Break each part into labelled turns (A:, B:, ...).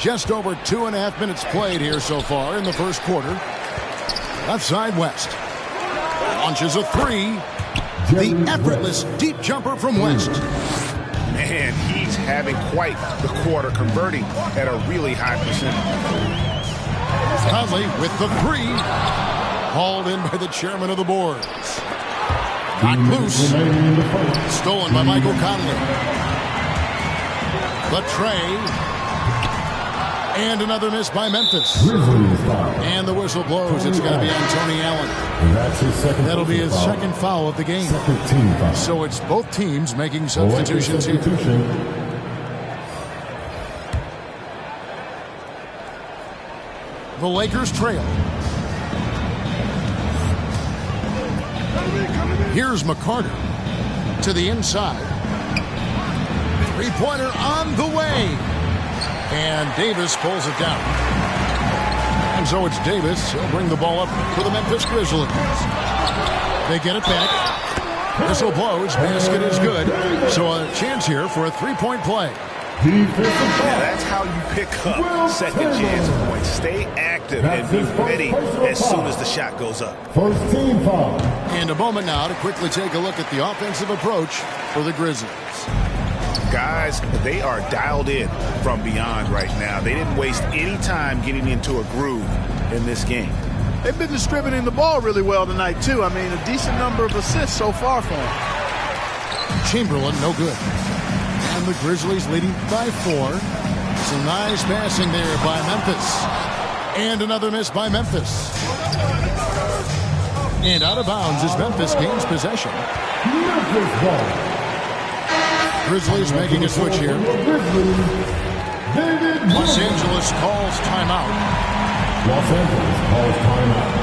A: Just over 2.5 minutes played here so far in the first quarter. Left side, West. Launches a three. The effortless deep jumper from West.
B: Man, he's having quite the quarter, converting at a really high percentage.
A: Conley with the three. Hauled in by the chairman of the boards. Knocked loose. Stolen by Michael Conley. The tray. And another miss by Memphis. And the whistle blows. It's going to be on Tony Allen. That'll be his second foul of the game. So it's both teams making substitutions here. The Lakers trail. Here's McCarter to the inside. Three-pointer on the way. And Davis pulls it down. And so it's Davis. He'll bring the ball up for the Memphis Grizzlies. They get it back. Whistle blows. Basket is good. So a chance here for a three-point play.
B: Yeah, that's how you pick up second chance points. Stay active and be ready as soon as the shot goes up.
C: First team foul.
A: And a moment now to quickly take a look at the offensive approach for the Grizzlies.
B: Guys, they are dialed in from beyond right now. They didn't waste any time getting into a groove in this game.
D: They've been distributing the ball really well tonight, too. I mean, a decent number of assists so far for them.
A: Chamberlain, no good. And the Grizzlies leading by 4. Some nice passing there by Memphis. And another miss by Memphis. And out of bounds as Memphis gains possession.
C: Memphis ball.
A: Grizzlies making a switch here. Los Angeles calls timeout.
C: Los Angeles calls timeout.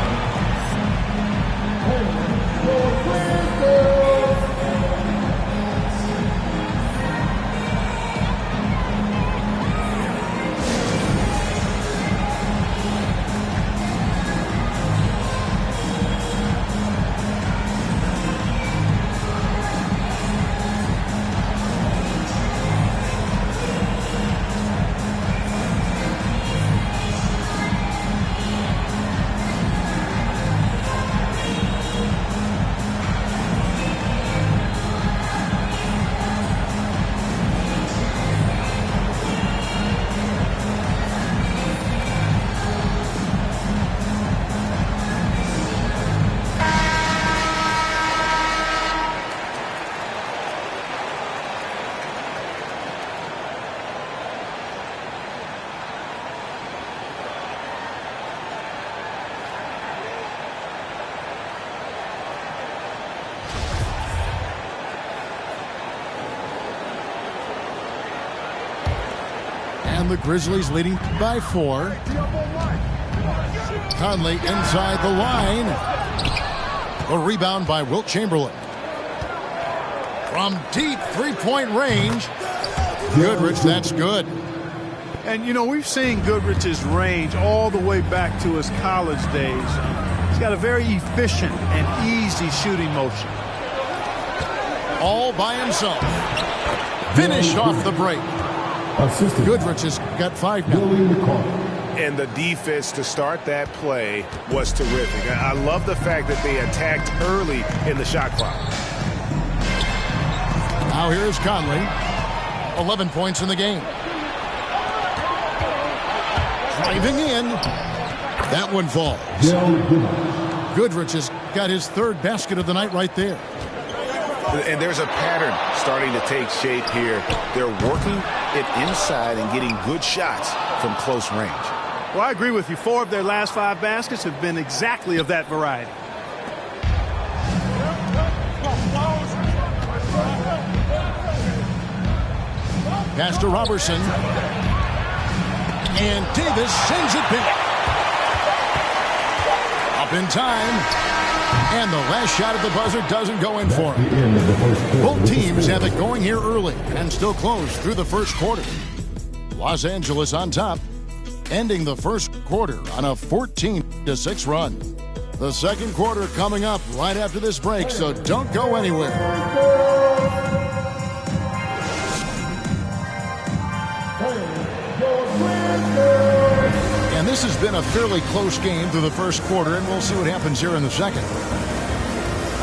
A: And the Grizzlies leading by 4. Conley inside the line. A rebound by Wilt Chamberlain. From deep three-point range. Goodrich, that's good.
D: And, you know, we've seen Goodrich's range all the way back to his college days. He's got a very efficient and easy shooting motion.
A: All by himself. Finished off the break. Goodrich has got 5 now.
B: And the defense to start that play was terrific. I love the fact that they attacked early in the shot clock.
A: Now here's Conley. 11 points in the game. Driving in. That one falls. Goodrich has got his 3rd basket of the night right there.
B: And there's a pattern starting to take shape here. They're working it inside and getting good shots from close range.
D: Well, I agree with you. 4 of their last 5 baskets have been exactly of that variety.
A: Pass to Robertson. And Davis sends it back. Up in time. And the last shot at the buzzer doesn't go in for him. Both teams have it going here early and still close through the first quarter. Los Angeles on top, ending the first quarter on a 14-6 run. The second quarter coming up right after this break, so don't go anywhere.
C: Hey,
A: this has been a fairly close game through the first quarter, and we'll see what happens here in the second.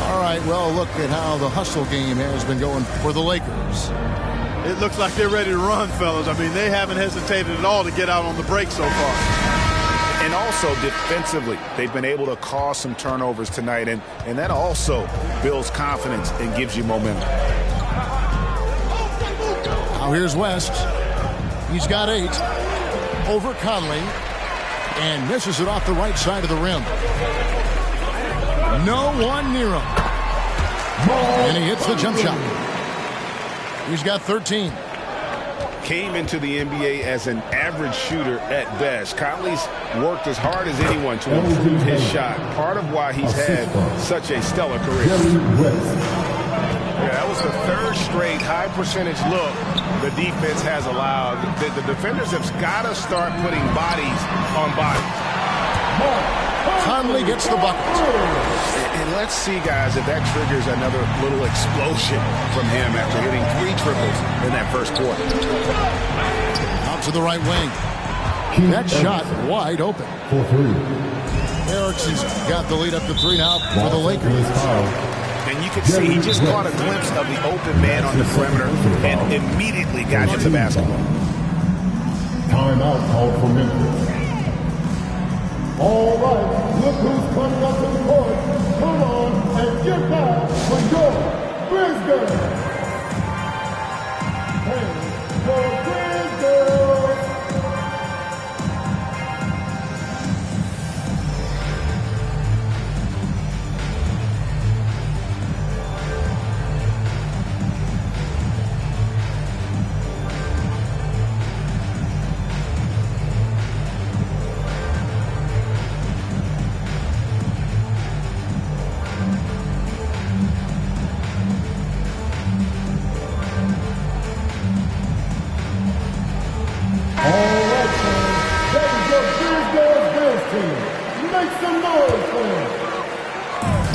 A: All right, well, look at how the hustle game has been going for the Lakers.
D: It looks like they're ready to run, fellas. I mean, they haven't hesitated at all to get out on the break so far.
B: And also defensively, they've been able to cause some turnovers tonight, and that also builds confidence and gives you momentum.
A: Now here's West. He's got 8 over Conley and misses it off the right side of the rim. No one near him. And he hits the jump shot. He's got 13.
B: Came into the NBA as an average shooter at best. Conley's worked as hard as anyone to improve his shot. Part of why he's had such a stellar career. Yeah, that was the 3rd straight high percentage look the defense has allowed. The defenders have got to start putting bodies on bodies.
A: Conley gets the bucket.
B: And let's see, guys, if that triggers another little explosion from him after hitting 3 triples in that first quarter.
A: Out to the right wing. That shot wide open. Erickson's got the lead up to 3 now for the Lakers.
B: And you can see he just caught a glimpse of the open man on the perimeter and immediately got him the basketball.
C: Timeout called for Memphis. All right, look who's coming up to the court. Come on and get back for your Grizzlies. Hey, your Grizzlies.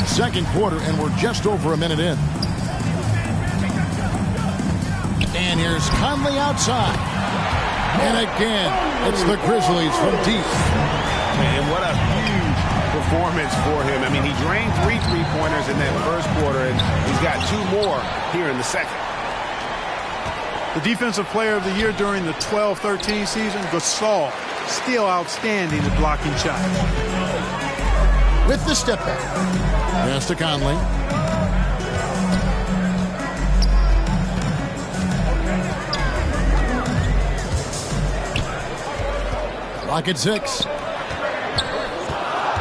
A: Second quarter, and we're just over a minute in. And here's Conley outside. And again, it's the Grizzlies from deep.
B: And what a huge performance for him. I mean, he drained 3 3-pointers in that first quarter, and he's got 2 more here in the second.
D: The defensive player of the year during the 12-13 season, Gasol, still outstanding at blocking shots.
A: With the step back. Pass to Conley. Clock at 6.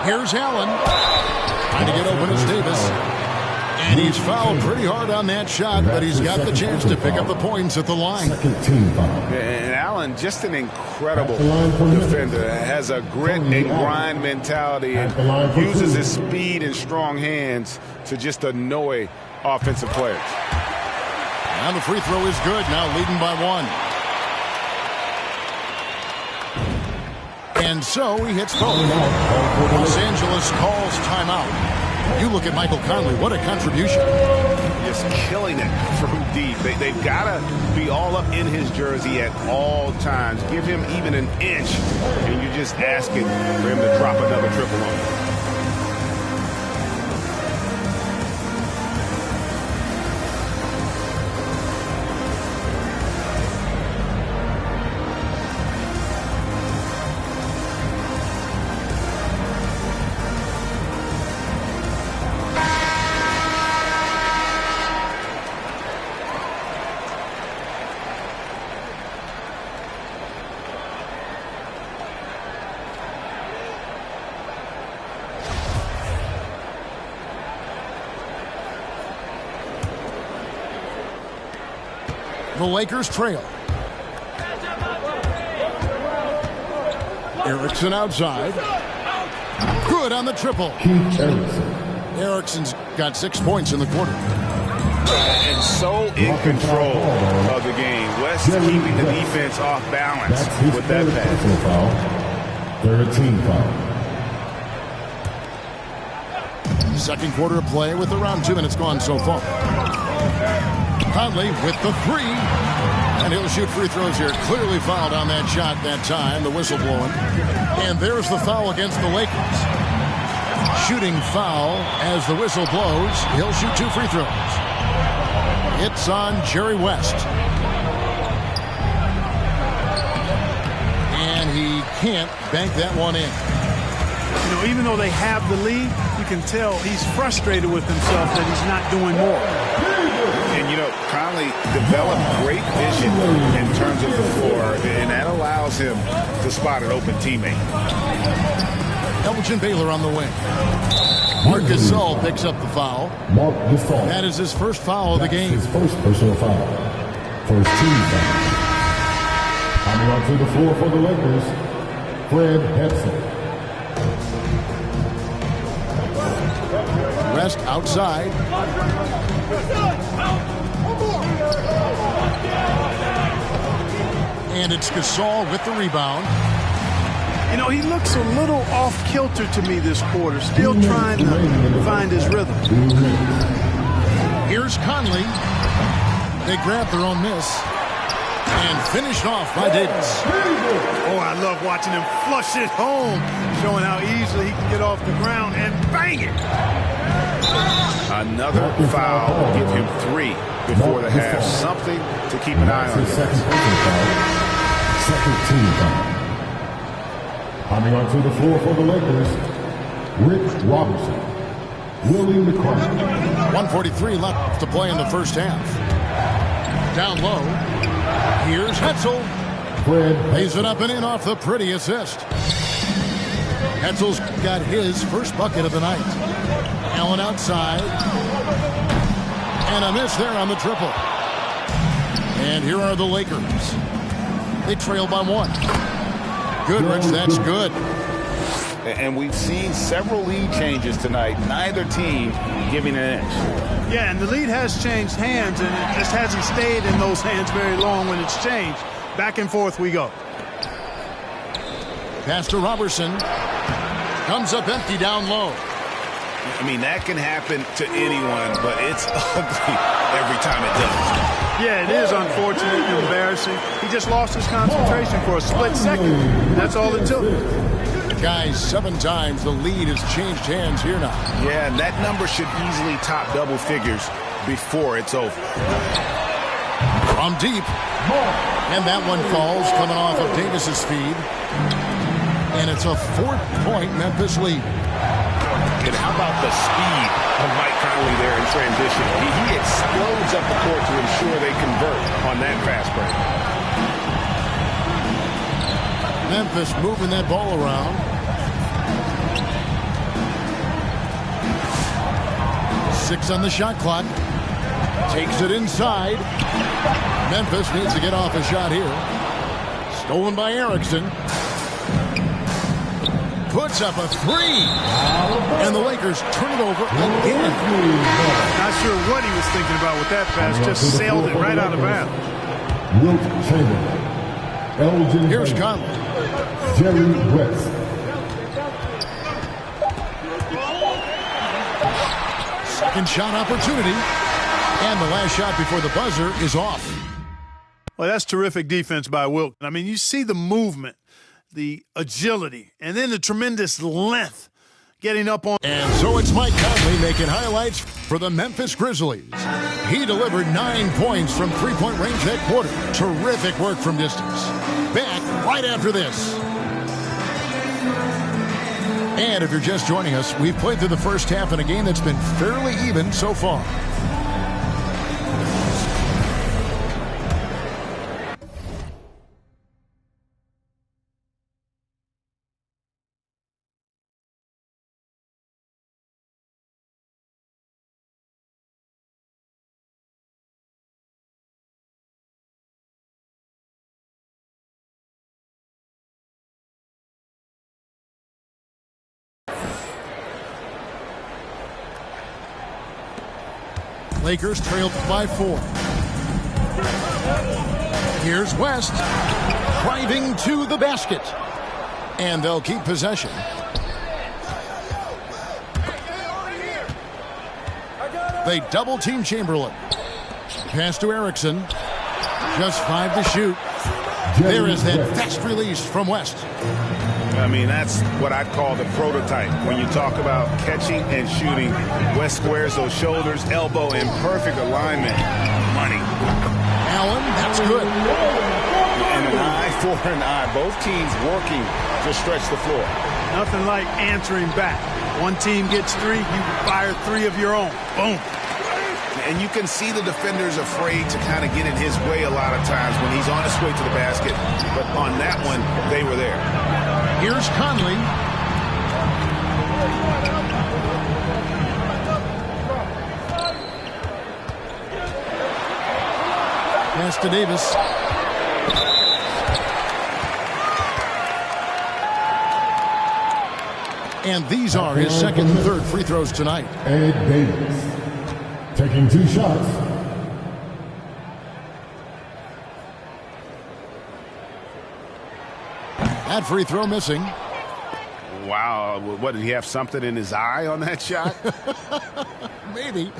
A: Here's Allen. Trying to get open as Davis. And he's fouled pretty hard on that shot, but he's got the chance to pick up the points at the line.
B: And Allen, just an incredible defender. Has a grit and grind mentality and uses his speed and strong hands to just annoy offensive players.
A: And the free throw is good, now leading by 1. And so he hits both. Los Angeles calls timeout. You look at Michael Conley, what a contribution.
B: Just killing it from deep. They've got to be all up in his jersey at all times. Give him even an inch, and you're just asking for him to drop another triple on him.
A: The Lakers trail. Erickson outside. Good on the triple. Erickson's got 6 points in the quarter.
B: And so in control of the game. West keeping the defense off balance with that pass.
C: 13 foul.
A: Second quarter of play with around 2 minutes gone so far. Conley with the 3. And he'll shoot free throws here. Clearly fouled on that shot that time. The whistle blowing. And there's the foul against the Lakers. Shooting foul as the whistle blows. He'll shoot 2 free throws. It's on Jerry West. And he can't bank that one in.
D: You know, even though they have the lead, you can tell he's frustrated with himself that he's not doing more.
B: And, you know, Conley developed great vision in terms of the floor, and that allows him to spot an open teammate.
A: Elgin Baylor on the wing. Marc Gasol picks up the foul.
C: Marc Gasol.
A: That is his first foul of the game.
C: His first personal foul. First team foul. Coming onto the floor for the Lakers, Fred Hepson.
A: Rest outside. And it's Gasol with the rebound.
D: You know, he looks a little off-kilter to me this quarter, still trying to find his rhythm.
A: Here's Conley. They grab their own miss. And finished off by Davis.
D: Oh, I love watching him flush it home, showing how easily he can get off the ground and bang it.
B: Another foul will give him 3 before the half. Something to keep an eye on.
C: Second team foul. Coming onto the floor for the Lakers, Rich Robertson, Willie McCarthy.
A: 1:43 left to play in the first half. Down low. Here's Hetzel. Lays it up and in off the pretty assist. Hetzel's got his first bucket of the night. Allen outside. And a miss there on the triple. And here are the Lakers. They trail by 1. Goodrich, that's good.
B: And we've seen several lead changes tonight. Neither team giving an inch.
D: Yeah, and the lead has changed hands, and it just hasn't stayed in those hands very long when it's changed. Back and forth we go.
A: Pass to Robertson. Comes up empty down low.
B: I mean, that can happen to anyone, but it's ugly every time it does.
D: Yeah, it is unfortunate and embarrassing. He just lost his concentration for a split second. That's all it took.
A: Guys, 7 times the lead has changed hands here now.
B: Yeah, and that number should easily top double figures before it's over.
A: From deep. And that one falls, coming off of Davis's speed. And it's a 4-point Memphis lead.
B: And how about the speed of Mike Conley there in transition? He explodes up the court to ensure they convert on that fast break.
A: Memphis moving that ball around. 6 on the shot clock. Takes it inside. Memphis needs to get off a shot here. Stolen by Erickson. Puts up a 3. And the Lakers turn it over again.
D: Not sure what he was thinking about with that pass. Just sailed it right out of bounds.
C: Wilt Chamberlain. Elgin
A: Here's
C: Baylor.
A: Conley.
C: Jerry West.
A: Second shot opportunity. And the last shot before the buzzer is off.
D: Well, that's terrific defense by Wilt. I mean, you see the movement, the agility, and then the tremendous length getting up on.
A: And so it's Mike Conley making highlights for the Memphis Grizzlies. He delivered 9 points from three-point range that quarter. Terrific work from distance. Back right after this. And if you're just joining us, we've played through the first half in a game that's been fairly even so far. Lakers trailed by 4. Here's West driving to the basket. And they'll keep possession. They double team Chamberlain. Pass to Erickson. Just 5 to shoot. There is that fast release from West.
B: I mean, that's what I'd call the prototype. When you talk about catching and shooting, West squares those shoulders, elbow in perfect alignment. Money.
A: Allen, that's good.
B: And an eye for an eye. Both teams working to stretch the floor.
D: Nothing like answering back. One team gets 3, you fire 3 of your own. Boom.
B: And you can see the defenders afraid to kind of get in his way a lot of times when he's on his way to the basket. But on that one, they were there.
A: Here's Conley. Pass to Davis. And these are his second and third free throws tonight.
C: Ed Davis taking 2 shots.
A: That free throw missing.
B: Wow. What, did he have something in his eye on that shot?
A: Maybe.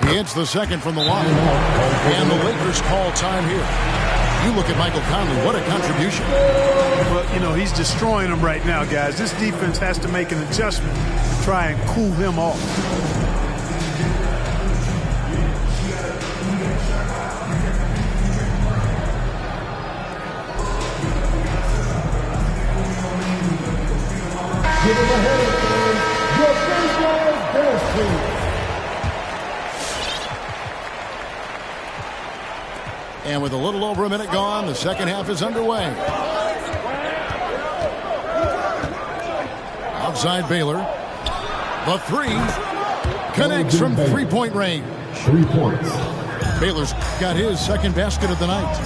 A: He hits the second from the line. And the Lakers call time here. You look at Michael Conley, what a contribution.
D: Well, you know, he's destroying them right now, guys. This defense has to make an adjustment to try and cool him off.
C: Give him a header, your baseball's best team.
A: And with a little over a minute gone, the second half is underway. Outside Baylor. The 3 connects from three-point range.
C: 3 points.
A: Baylor's got his second basket of the night.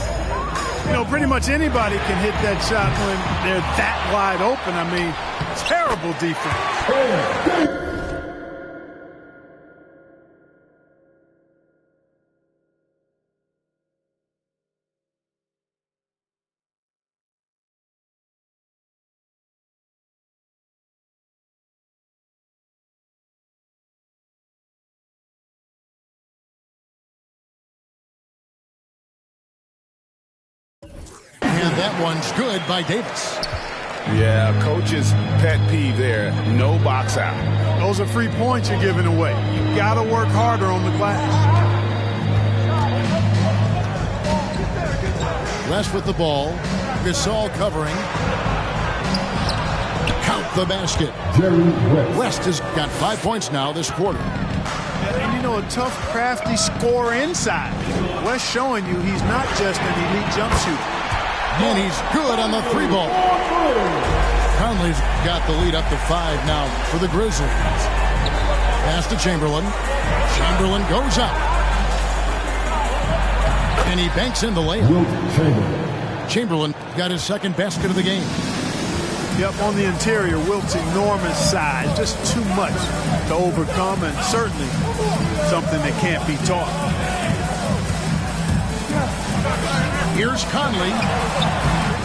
D: You know, pretty much anybody can hit that shot when they're that wide open. I mean, terrible defense.
A: And that one's good by Davis.
B: Yeah, coach's pet peeve there. No box out.
D: Those are free points you're giving away. You got to work harder on the glass.
A: West with the ball. Gasol covering. Count the basket.
C: Jerry West.
A: West has got 5 points now this quarter.
D: And, you know, a tough, crafty scorer inside. West showing you he's not just an elite jump shooter.
A: And he's good on the 3 ball. Conley's got the lead up to 5 now for the Grizzlies. Pass to Chamberlain. Chamberlain goes up. And he banks in the layup. Chamberlain got his second basket of the game.
D: Yep, on the interior, Wilt's enormous size. Just too much to overcome, and certainly something that can't be taught.
A: Here's Conley.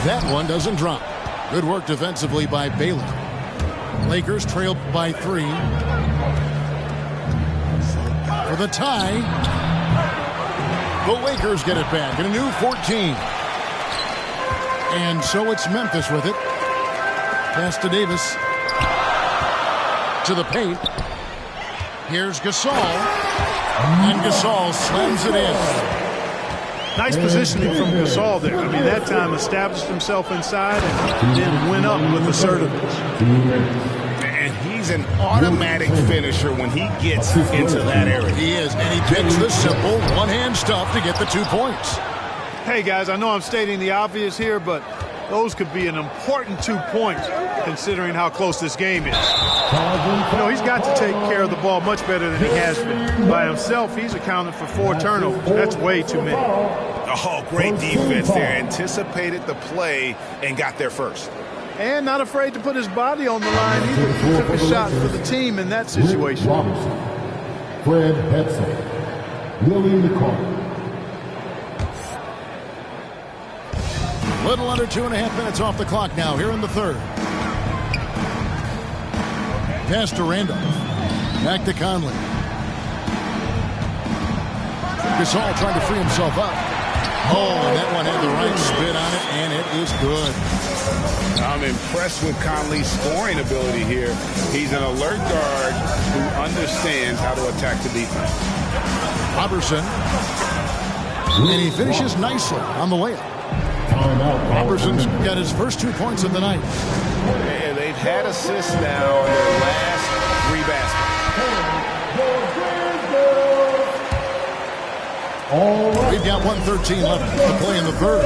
A: That one doesn't drop. Good work defensively by Baylor. Lakers trail by 3. For the tie. The Lakers get it back in a new 14. And so it's Memphis with it. Pass to Davis. To the paint. Here's Gasol. And Gasol slams it in.
D: Nice positioning from Gasol there. I mean, that time established himself inside and then went up with assertiveness.
B: And he's an automatic finisher when he gets into that area.
A: He is, and he picks the simple one-hand stuff to get the 2 points.
D: Hey, guys, I know I'm stating the obvious here, but those could be an important 2 points considering how close this game is. You know, he's got to take care of the ball much better than he has been. By himself, he's accounted for 4 turnovers. That's way too many.
B: Oh, great defense there. Anticipated the play and got there first.
D: And not afraid to put his body on the line either. He took a shot for the team in that situation.
C: Fred Hetzel. Willie McCall.
A: Little under 2.5 minutes off the clock now here in the third. Pass to Randolph. Back to Conley. Gasol trying to free himself up. Oh, and that one had the right spin on it, and it is good.
B: I'm impressed with Conley's scoring ability here. He's an alert guard who understands how to attack the defense.
A: Robertson. And he finishes nicely on the layup. Robertson's got his first 2 points of the night.
B: Yeah, they've had assists now in their last 3 baskets.
A: We've got 1:13 left to play in the third.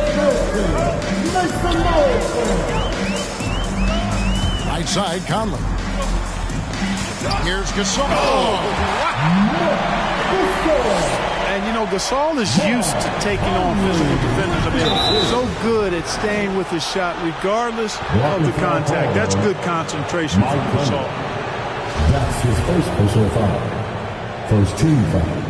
A: Right side, Conley. Here's Gasol.
D: And, you know, Gasol is used to taking on physical defenders. I mean, so good at staying with his shot regardless of the contact. That's good concentration from Gasol.
C: That's his first personal foul. First team foul.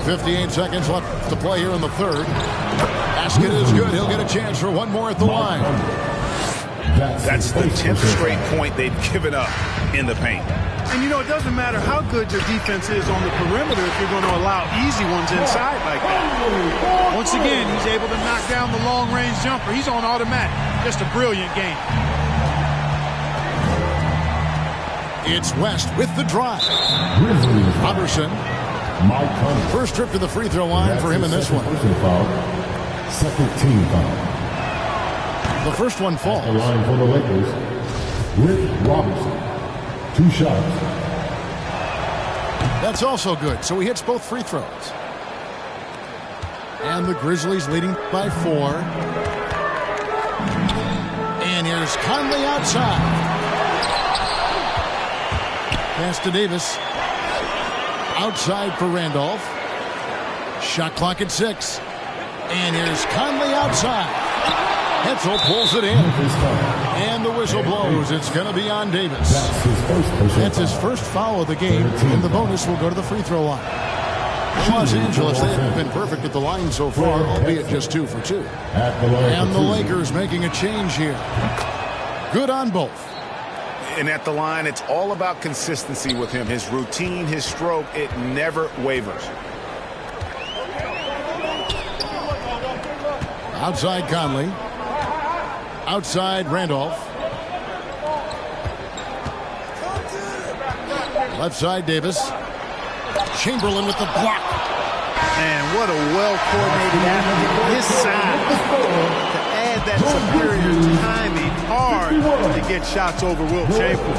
A: 58 seconds left to play here in the third. Basket is good. He'll get a chance for one more at the line.
B: That's the 10th straight point they've given up in the paint.
D: And, you know, it doesn't matter how good your defense is on the perimeter if you're going to allow easy ones inside like that. Once again, he's able to knock down the long-range jumper. He's on automatic. Just a brilliant game.
A: It's West with the drive. Robertson. First trip to the free throw line for him in this one.
C: Second team foul.
A: The first one falls.
C: The line for the Lakers. Rick Robertson. 2 shots.
A: That's also good. So he hits both free throws. And the Grizzlies leading by 4. And here's Conley outside. Pass to Davis. Outside for Randolph. Shot clock at 6. And here's Conley outside. Hetzel pulls it in. And the whistle blows. It's going to be on Davis. That's his first foul of the game. And the bonus will go to the free throw line. Los Angeles, they have been perfect at the line so far, albeit just 2 for 2. And the Lakers making a change here. Good on both.
B: And at the line, it's all about consistency with him. His routine, his stroke, it never wavers.
A: Outside Conley. Outside Randolph. Left side Davis. Chamberlain with the block.
D: Man, what a well-coordinated athlete on his side. To add that superior timing, hard to get shots over Wilt Chamberlain.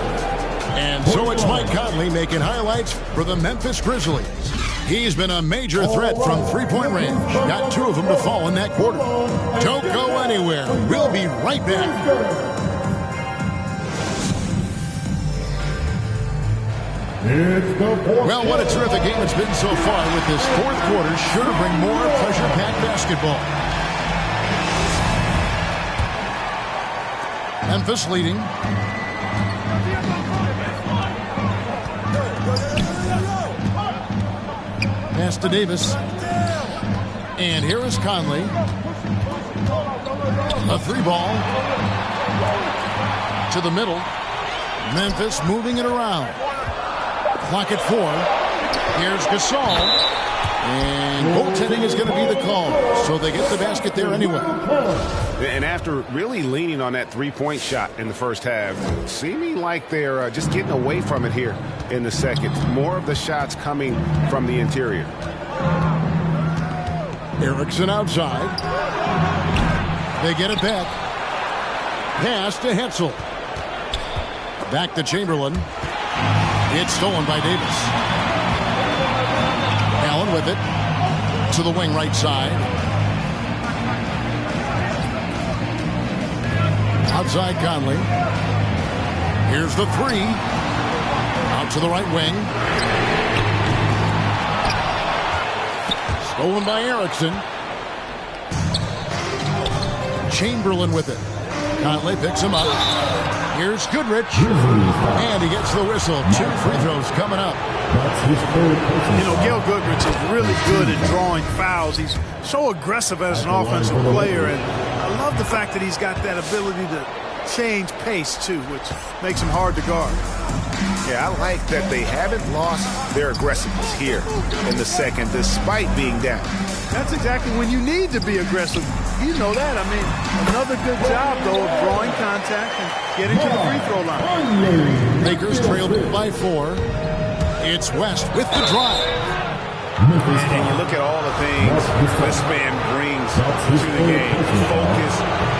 A: And so it's Mike Conley making highlights for the Memphis Grizzlies. He's been a major threat from three-point range. Got 2 of them to fall in that quarter. Don't go anywhere. We'll be right back. Well, what a terrific game it's been so far with this fourth quarter. Sure to bring more pressure-packed basketball. Memphis leading. Pass to Davis. And here is Conley. A 3-ball. To the middle. Memphis moving it around. Clock at 4. Here's Gasol. And goaltending is going to be the call. So they get the basket there anyway.
B: And after really leaning on that three-point shot in the first half, seeming like they're just getting away from it here in the second. More of the shots coming from the interior.
A: Erickson outside. They get it back. Pass to Hetzel. Back to Chamberlain. It's stolen by Davis. Allen with it. To the wing right side. Outside Conley. Here's the 3. Out to the right wing. Stolen by Erickson. Chamberlain with it. Conley picks him up. Here's Goodrich, and he gets the whistle. 2 free throws coming up.
D: You know, Gail Goodrich is really good at drawing fouls. He's so aggressive as an offensive player, and I love the fact that he's got that ability to change pace, too, which makes him hard to guard.
B: Yeah, I like that they haven't lost their aggressiveness here in the second, despite being down.
D: That's exactly when you need to be aggressive. You know that. I mean, another good job, though, of drawing contact and getting to the free throw line.
A: Lakers trailed by 4. It's West with the drive.
B: And you look at all the things this man brings to the game. Focus,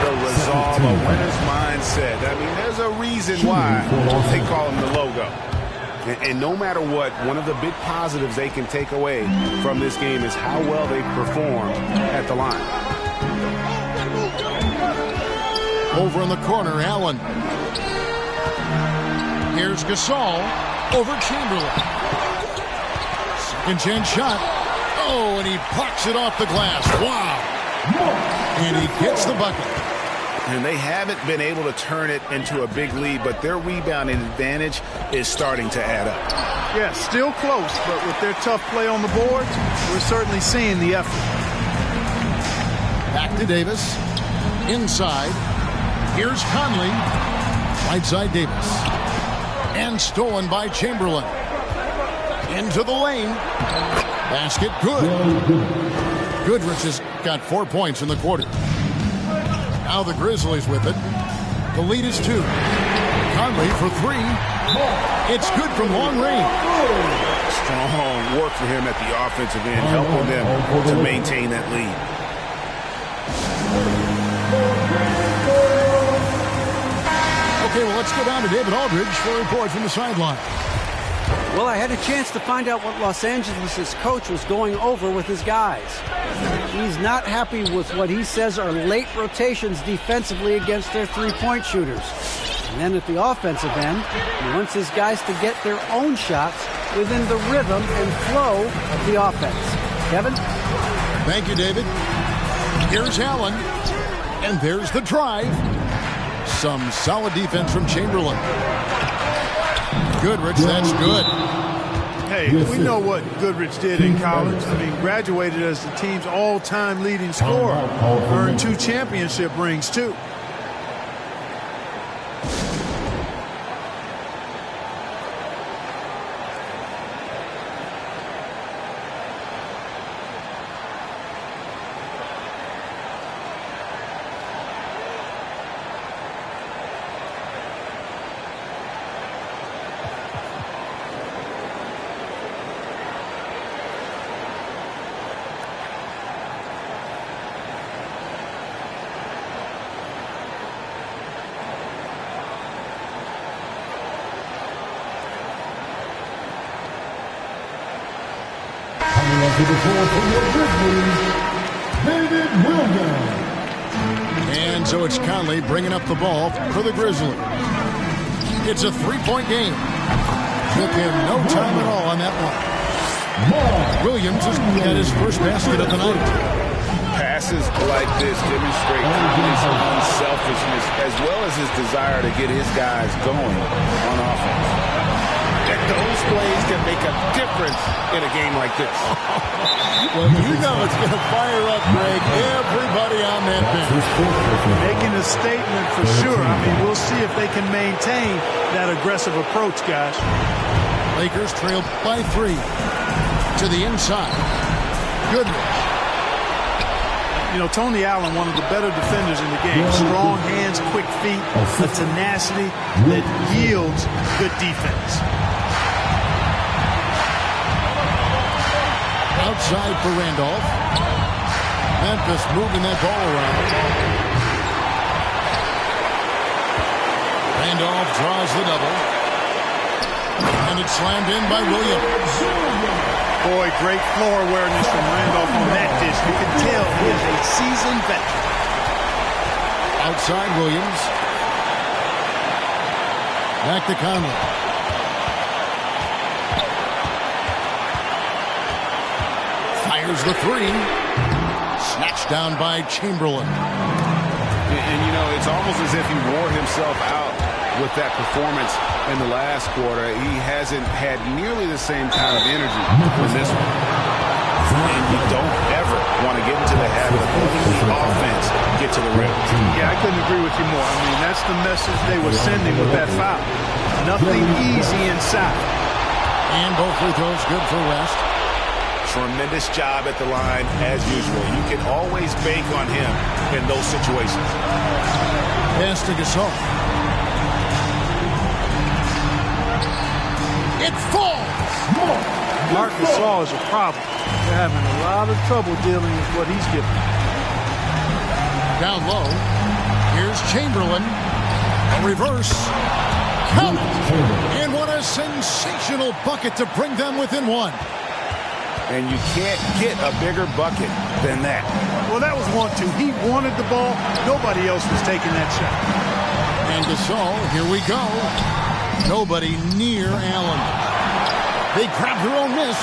B: the resolve, a winner's mindset. I mean, there's a reason why they call him the logo. And no matter what, one of the big positives they can take away from this game is how well they perform at the line.
A: Over in the corner, Allen. Here's Gasol over Chamberlain. Second chance shot. Oh, and he plucks it off the glass. Wow. And he gets the bucket.
B: And they haven't been able to turn it into a big lead, but their rebounding advantage is starting to add up.
D: Yeah, still close, but with their tough play on the boards, we're certainly seeing the effort.
A: Back to Davis. Inside. Here's Conley. Right side Davis. And stolen by Chamberlain. Into the lane. Basket good. Goodrich has got 4 points in the quarter. Now the Grizzlies with it. The lead is 2. Conley for 3. It's good from long range.
B: Strong work for him at the offensive end, helping them to maintain that lead.
A: Okay, well, let's go down to David Aldridge for a report from the sideline.
E: Well, I had a chance to find out what Los Angeles' coach was going over with his guys. He's not happy with what he says are late rotations defensively against their three-point shooters. And then at the offensive end, he wants his guys to get their own shots within the rhythm and flow of the offense. Kevin?
A: Thank you, David. Here's Allen. And there's the drive. Some solid defense from Chamberlain. Goodrich, that's good.
D: Hey, we know what Goodrich did in college. I mean, graduated as the team's all-time leading scorer. Earned 2 championship rings, too.
C: To the floor for your Grizzlies, David Williams.
A: And so it's Conley bringing up the ball for the Grizzlies. It's a 3-point game. Took him no time at all on that one. Williams has got his first basket of the night.
B: Passes like this demonstrate his unselfishness as well as his desire to get his guys going on offense. And those plays can make a difference in a game like this.
A: Well, you know it's going to fire up, Greg, everybody on that bench.
D: Making a statement for sure. I mean, we'll see if they can maintain that aggressive approach, guys.
A: Lakers trailed by 3 to the inside. Goodrich.
D: You know, Tony Allen, one of the better defenders in the game. Strong hands, quick feet, a tenacity that yields good defense.
A: Outside for Randolph. Memphis moving that ball around. Randolph draws the double. And it's slammed in by Williams.
D: Boy, great floor awareness from Randolph on that dish. You can tell he is a seasoned veteran.
A: Outside Williams. Back to Conley. Fires the 3. Snatched down by Chamberlain.
B: And you know, it's almost as if he wore himself out with that performance in the last quarter. He hasn't had nearly the same kind of energy in this one. And you don't ever want to get into the habit of letting the offense get to the rim.
D: Yeah, I couldn't agree with you more. I mean, that's the message they were sending with that foul. Nothing easy inside.
A: And both free throws good for West.
B: Tremendous job at the line, as usual. You can always bank on him in those situations.
A: Pass to Gasol. It falls!
D: Marc Gasol is a problem. They're having a lot of trouble dealing with what he's given.
A: Down low. Here's Chamberlain. A reverse. Count it! And what a sensational bucket to bring them within one.
B: And you can't get a bigger bucket than that.
D: Well, that was 1-2. He wanted the ball. Nobody else was taking that shot.
A: And Gasol, here we go. Nobody near Allen. They grab their own miss.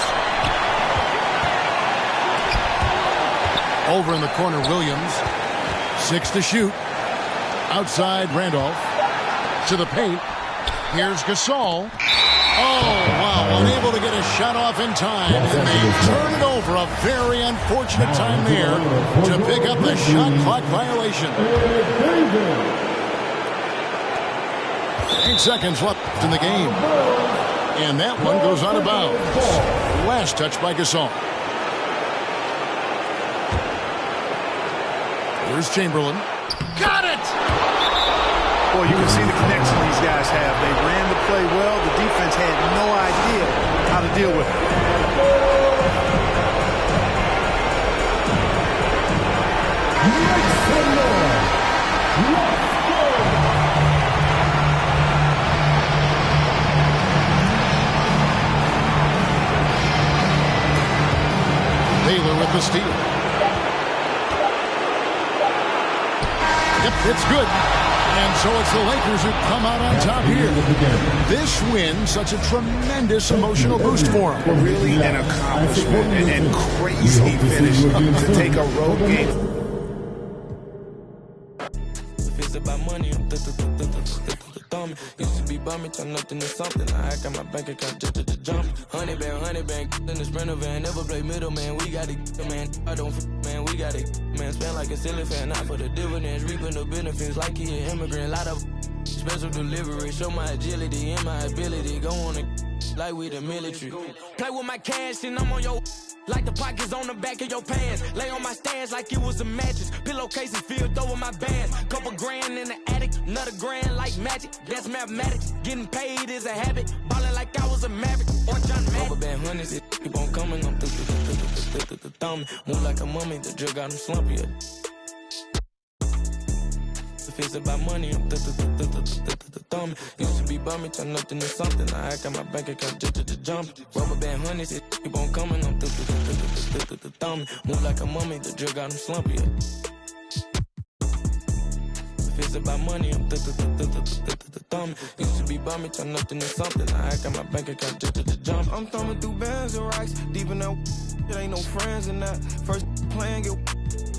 A: Over in the corner, Williams. 6 to shoot. Outside, Randolph. To the paint. Here's Gasol. Oh, wow, unable to get a shot off in time. And they turn it over. A very unfortunate time there to pick up the shot clock violation. 8 seconds left in the game. And that one goes out of bounds. Last touch by Gasol. Here's Chamberlain. Got it!
D: Boy, you can see the connection these guys have. They ran the play well. The defense had no idea how to deal with it.
A: Baylor with the steal. Yep, it's good. And so it's the Lakers who come out on top here. This win, such a tremendous emotional boost for them.
B: Really an accomplishment and crazy finish to take a road game.
F: If it's about money, I'm thumbing. Used to be bumming, turn nothing to something. I got my bank account just to jump. 100 band, in the Sprinter van. Never play middleman, we got it, man. I don't, man, we got it. Man, spend like a silly fan, not for the dividends. Reaping the benefits like he an immigrant. Lot of special delivery. Show my agility and my ability. Go on it like we the military. Play with my cash and I'm on your like the pockets on the back of your pants. Lay on my stairs like it was a mattress. Pillowcases filled over my bands. Couple grand in the attic, another grand like magic. That's mathematics. Getting paid is a habit. Ballin' like I was a Maverick or John Madden. Rubber band hundreds, it keep on coming. I'm thumbing. Move like a mummy, the drug got him slumpy. If it's about money, I'm thumbing. Used to be bumming, turn nothing to something. I got my bank account just to jump. Rubber band hundreds, it keep on coming. I'm thumbing. Move like a mummy, the drug got him slumpy. If it's about money, I'm thumbing. Used to be bumming, turn nothing to something. I got my bank account just to jump. I'm thumbing through bands and rocks. Deep in that, it ain't no friends in that. First playing, get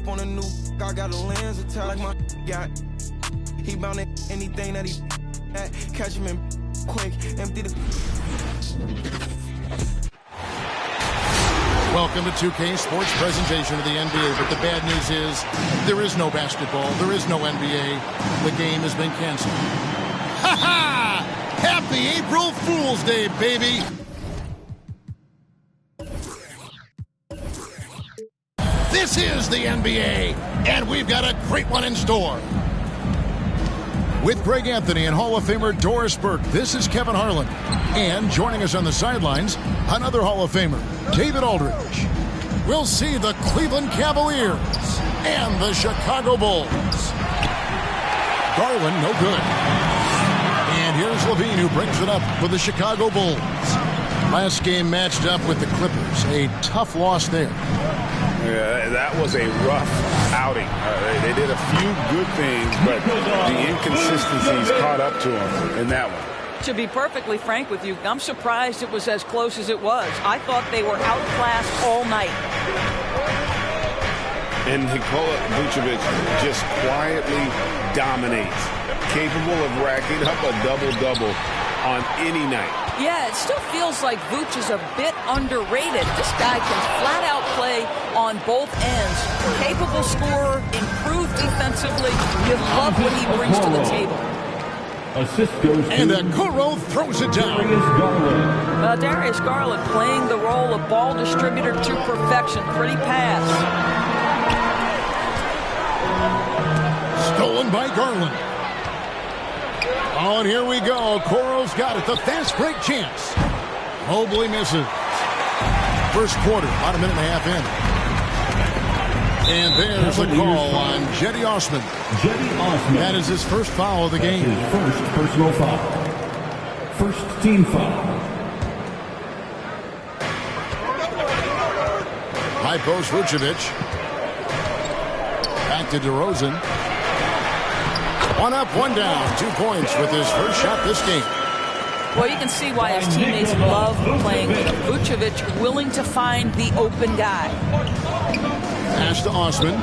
F: on a new. I got a lens attack like my got. He bound at anything that he at. Catch him in quick, empty the.
A: Welcome to 2K Sports presentation of the NBA. But the bad news is there is no basketball. There is no NBA. The game has been canceled. Ha ha! Happy April Fool's Day, baby! This is the NBA, and we've got a great one in store. With Greg Anthony and Hall of Famer Doris Burke, this is Kevin Harlan. And joining us on the sidelines, another Hall of Famer, David Aldridge. We'll see the Cleveland Cavaliers and the Chicago Bulls. Garland, no good. And here's Levine, who brings it up for the Chicago Bulls. Last game matched up with the Clippers. A tough loss there.
B: Yeah, that was a rough outing. They did a few good things, but the inconsistencies caught up to them in that one.
G: To be perfectly frank with you, I'm surprised it was as close as it was. I thought they were outclassed all night.
B: And Nikola Vucevic just quietly dominates, capable of racking up a double-double on any night.
G: Yeah, it still feels like Vooch is a bit underrated. This guy can flat out play on both ends. Capable scorer, improved defensively. You love what he brings to the table.
C: Assist goes to
A: And Okoro throws it down.
G: Darius Garland playing the role of ball distributor to perfection. Pretty pass.
A: Stolen by Garland. Oh, and here we go. Okoro's got it. The fast break chance. Mobley misses. First quarter, about a minute and a half in. And there's a call on Cedi Osman.
C: Cedi Osman.
A: That is his first foul of the game.
C: His first personal foul. First team foul.
A: High post Vucevic. Back to DeRozan. One up, one down. 2 points with his first shot this game.
G: Well, you can see why his teammates love playing with him. Vucevic willing to find the open guy.
A: Pass to Osman.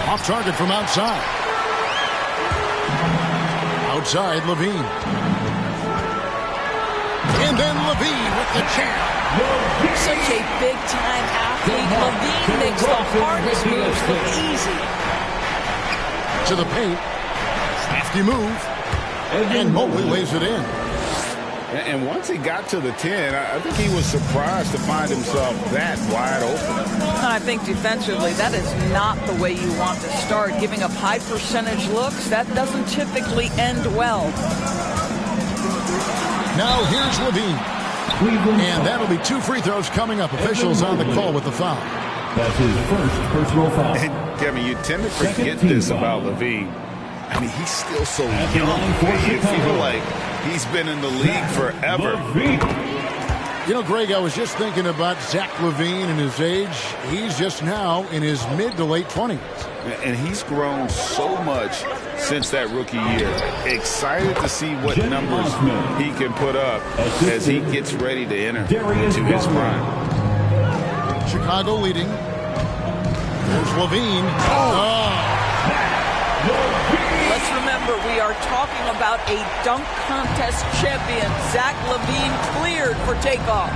A: Off target from outside. Outside, Levine. And then Levine with the jam.
G: Such a big-time athlete. Levine makes the hardest moves look easy.
A: To the paint. Crafty move. And Mobley lays it in.
B: And once he got to the 10, I think he was surprised to find himself that wide open.
G: I think defensively, that is not the way you want to start. Giving up high percentage looks, that doesn't typically end well.
A: Now here's Levine. And that'll be 2 free throws coming up. Officials on the call with the foul.
C: That's his first personal foul.
B: And Kevin, you tend to forget this about Levine. I mean, he's still so young. You feel like he's been in the league forever.
A: You know, Greg, I was just thinking about Zach LaVine and his age. He's just now in his mid to late 20s.
B: And he's grown so much since that rookie year. Excited to see what numbers he can put up as he gets ready to enter into his prime.
A: Chicago leading. There's LaVine.
G: Let's remember, we are talking about a dunk contest champion. Zach LaVine cleared for takeoff.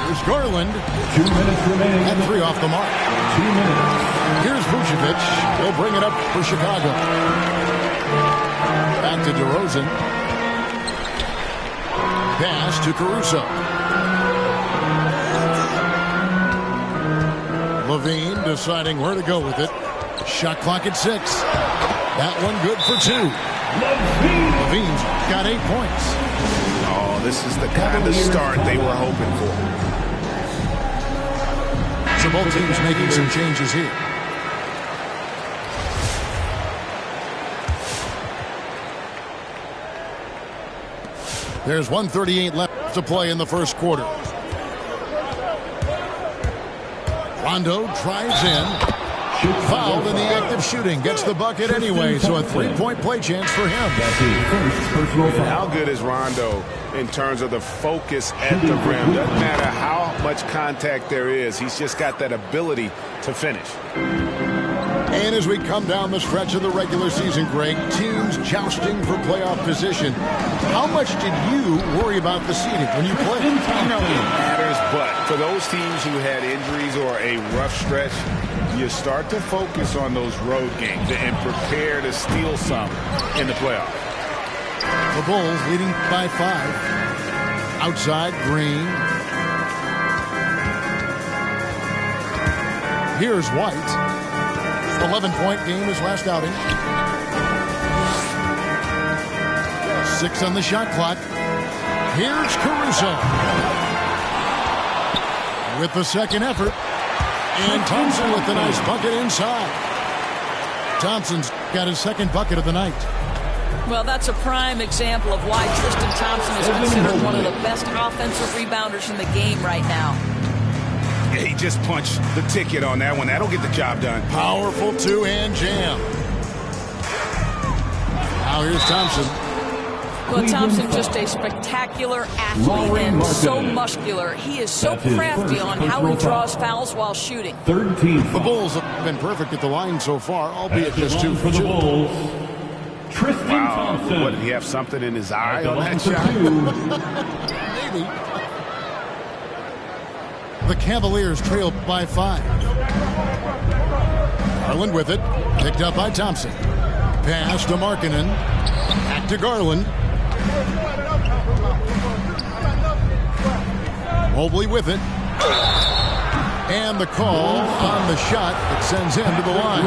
A: There's Garland.
C: 2 minutes remaining.
A: And 3 off the mark.
C: 2 minutes.
A: Here's Vucevic. He'll bring it up for Chicago. Back to DeRozan. Pass to Caruso. LaVine deciding where to go with it. Shot clock at 6. That one good for 2. LaVine's got 8 points.
B: Oh, this is the kind of start they were hoping for.
A: So both teams making some changes here. There's 1:38 left to play in the first quarter. Rondo drives in. Fouled in the act of shooting. Gets the bucket anyway, so a 3-point play chance for him.
B: How good is Rondo in terms of the focus at the rim? Doesn't matter how much contact there is. He's just got that ability to finish.
A: And as we come down the stretch of the regular season, Greg, teams jousting for playoff position. How much did you worry about the seeding when you played?
B: You know, it matters, but for those teams who had injuries or a rough stretch, you start to focus on those road games and prepare to steal some in the playoffs.
A: The Bulls leading by 5. Outside, Green. Here's White. 11-point game his last outing. 6 on the shot clock. Here's Caruso. With the second effort. And Thompson with the nice bucket inside. Thompson's got his second bucket of the night.
G: Well, that's a prime example of why Tristan Thompson is considered one of the best offensive rebounders in the game right now.
B: Yeah, he just punched the ticket on that one. That'll get the job done.
A: Powerful two-hand jam. Now here's Thompson.
G: Well, Thompson just a spectacular athlete and so muscular. He is so crafty on how he draws fouls while shooting.
A: The Bulls have been perfect at the line so far, albeit just 2 for 2.
C: Tristan Thompson.
B: What, did he have something in his eye on that shot?
A: Maybe. The Cavaliers trail by 5. Garland with it. Picked up by Thompson. Pass to Markkanen. Back to Garland. Mobley with it. And the call on the shot that sends him to the line.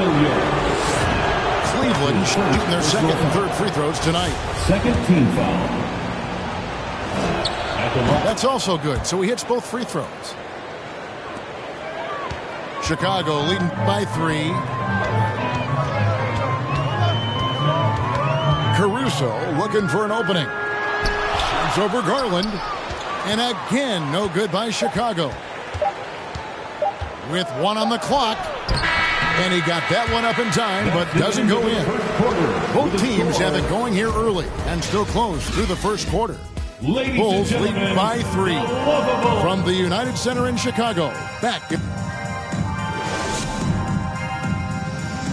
A: Cleveland shooting their second and third free throws tonight.
C: Second team foul.
A: That's also good, so he hits both free throws. Chicago leading by 3. Caruso looking for an opening. It's over Garland. And again, no good by Chicago. With 1 on the clock. And he got that one up in time, but doesn't go in. Both teams have it going here early and still close through the first quarter. Bulls lead by 3 from the United Center in Chicago. Back.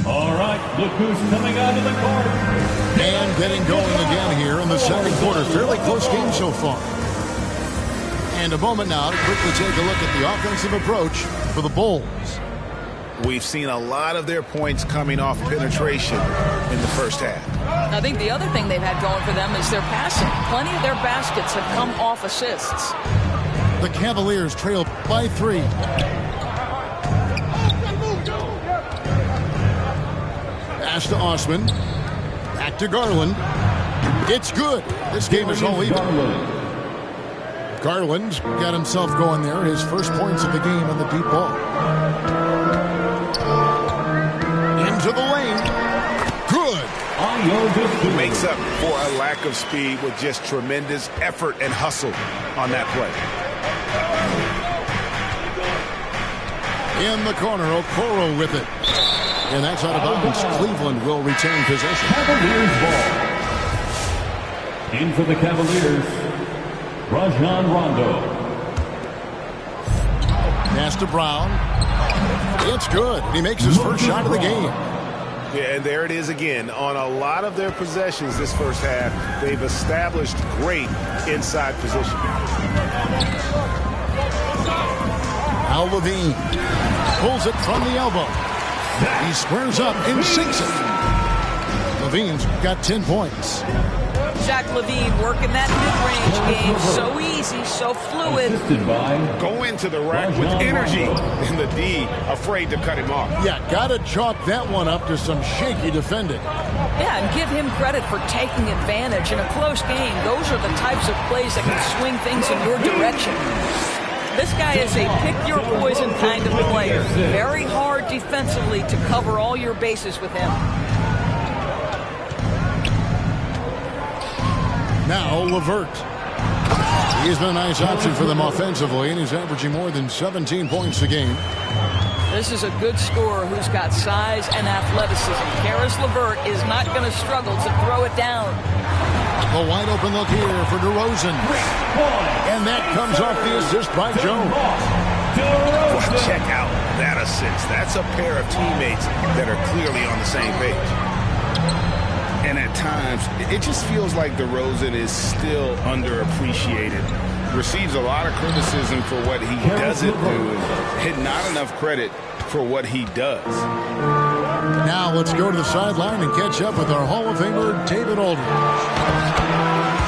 C: All right, look who's coming out of the court.
A: And getting going again here in the second quarter. Fairly close game so far. And a moment now to quickly take a look at the offensive approach for the Bulls.
B: We've seen a lot of their points coming off penetration in the first half.
G: I think the other thing they've had going for them is their passing. Plenty of their baskets have come off assists.
A: The Cavaliers trail by 3. Pass to Osman. Back to Garland. It's good. This game is all even. Garland's got himself going there. His first points of the game on the deep ball. Into the lane. Good.
B: Who makes up for a lack of speed with just tremendous effort and hustle on that play.
A: In the corner, Okoro with it. And that's out of bounds. Cleveland will retain possession.
C: Cavaliers ball. In for the Cavaliers, Rajon Rondo.
A: Pass to Brown. It's good. He makes his first shot of the game.
B: Yeah, and there it is again. On a lot of their possessions this first half, they've established great inside position.
A: Al Levine pulls it from the elbow. He squares up and sinks it. Levine's got 10 points.
G: Zach LaVine working that mid-range game. So easy, so fluid.
B: Go into the rack with energy. And the D afraid to cut him off.
A: Yeah, got to chalk that one up to some shaky defending.
G: Yeah, and give him credit for taking advantage in a close game. Those are the types of plays that can swing things in your direction. This guy is a pick-your-poison kind of player. Very hard defensively to cover all your bases with him.
A: Now LeVert. He's been a nice option for them offensively, and he's averaging more than 17 points a game.
G: This is a good scorer who's got size and athleticism. Caris LeVert is not going to struggle to throw it down.
A: A wide open look here for DeRozan. And that comes off the assist by Jones.
B: Check out that assist. That's a pair of teammates that are clearly on the same page. And at times, it just feels like DeRozan is still underappreciated. Receives a lot of criticism for what he doesn't do and not enough credit for what he does.
A: Now let's go to the sideline and catch up with our Hall of Famer, David Aldridge.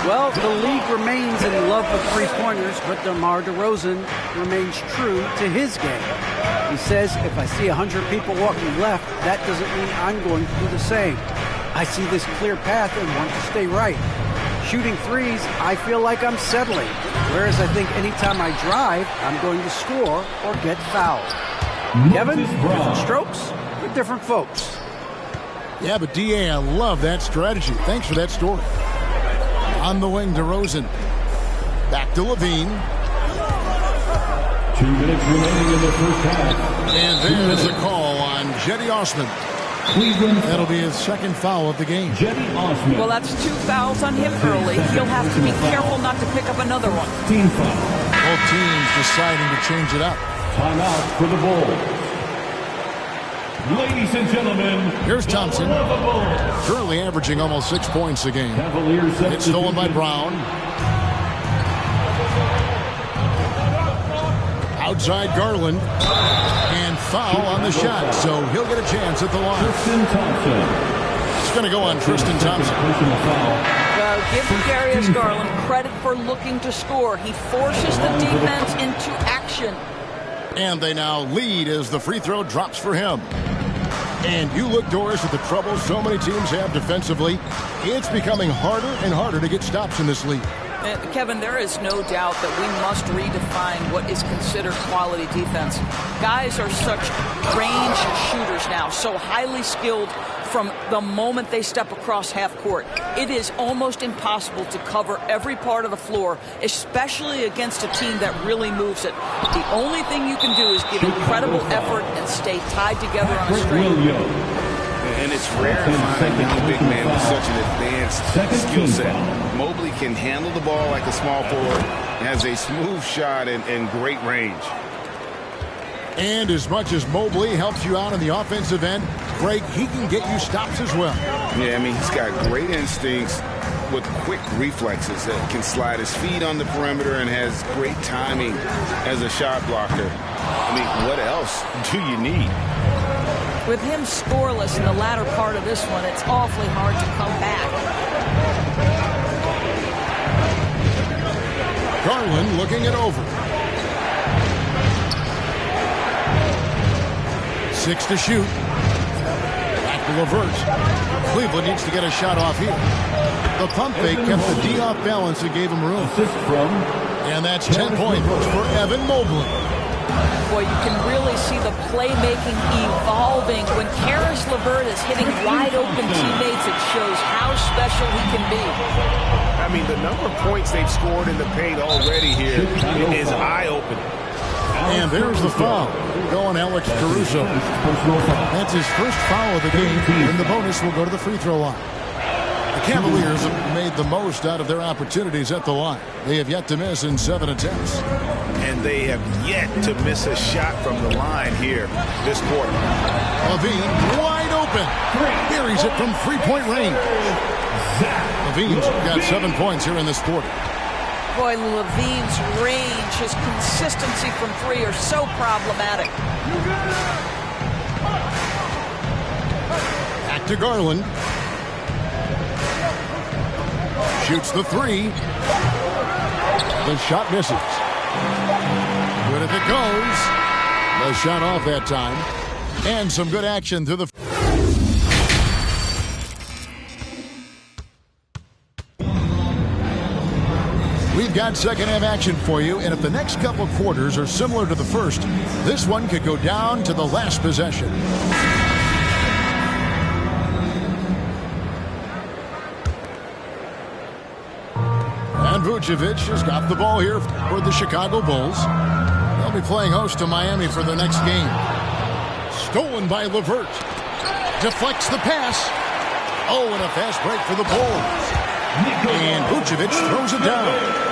E: Well, the league remains in love with three-pointers, but DeMar DeRozan remains true to his game. He says, if I see 100 people walking left, that doesn't mean I'm going to do the same. I see this clear path and want to stay right. Shooting threes, I feel like I'm settling. Whereas I think anytime I drive, I'm going to score or get fouled. Kevin, different strokes for different folks.
A: Yeah, but D.A., I love that strategy. Thanks for that story. On the wing, DeRozan. Back to Levine.
C: 2 minutes remaining in the first half.
A: And there's a call on Cedi Osman. That'll be his second foul of the game.
G: Well, that's 2 fouls on him early. He'll have to be careful not to pick up another one.
C: Team foul.
A: Both teams deciding to change it up.
C: Timeout for the Bulls. Ladies and gentlemen,
A: here's Thompson, currently averaging almost 6 points a game. It's stolen by Brown. Outside Garland. And foul on the shot, so he'll get a chance at the line.
C: Tristan Thompson.
A: It's going to go on Tristan Thompson.
G: Well, give Darius Garland credit for looking to score. He forces the defense into action.
A: And they now lead as the free throw drops for him. And you look, Doris, at the trouble so many teams have defensively. It's becoming harder and harder to get stops in this league.
G: Kevin, there is no doubt that we must redefine what is considered quality defense. Guys are such range shooters now, so highly skilled from the moment they step across half court. It is almost impossible to cover every part of the floor, especially against a team that really moves it. The only thing you can do is give incredible effort and stay tied together on a string.
B: And it's rare to find a young big man with such an advanced skill set. Mobley can handle the ball like a small forward, has a smooth shot and great range.
A: And as much as Mobley helps you out in the offensive end, Greg, he can get you stops as well.
B: Yeah, I mean, he's got great instincts with quick reflexes that can slide his feet on the perimeter and has great timing as a shot blocker. I mean, what else do you need?
G: With him scoreless in the latter part of this one, it's awfully hard to come back.
A: Garland looking it over. 6 to shoot. Back to LeVert. Cleveland needs to get a shot off here. The pump fake kept the D off balance and gave him room. And that's 10 points for Evan Mobley.
G: Boy, you can really see the playmaking evolving. When Karis LeVert is hitting wide open teammates, it shows how special he can be.
B: I mean, the number of points they've scored in the paint already here is eye-opening.
A: And there's the foul. Going Alex Caruso. That's his first foul of the game, and the bonus will go to the free throw line. The Cavaliers have made the most out of their opportunities at the line. They have yet to miss in 7 attempts.
B: And they have yet to miss a shot from the line here this quarter.
A: LaVine wide open. Buries it from three-point range. LaVine's got 7 points here in this quarter.
G: Boy, LaVine's range, his consistency from three are so problematic.
A: Back to Garland. Shoots the three. The shot misses. Good if it goes. The shot off that time. And some good action through the... We've got second half action for you, and if the next couple quarters are similar to the first, this one could go down to the last possession. And Vucevic has got the ball here for the Chicago Bulls. They'll be playing host to Miami for the next game. Stolen by LeVert. Deflects the pass. Oh, and a fast break for the Bulls. And Vucevic throws it down.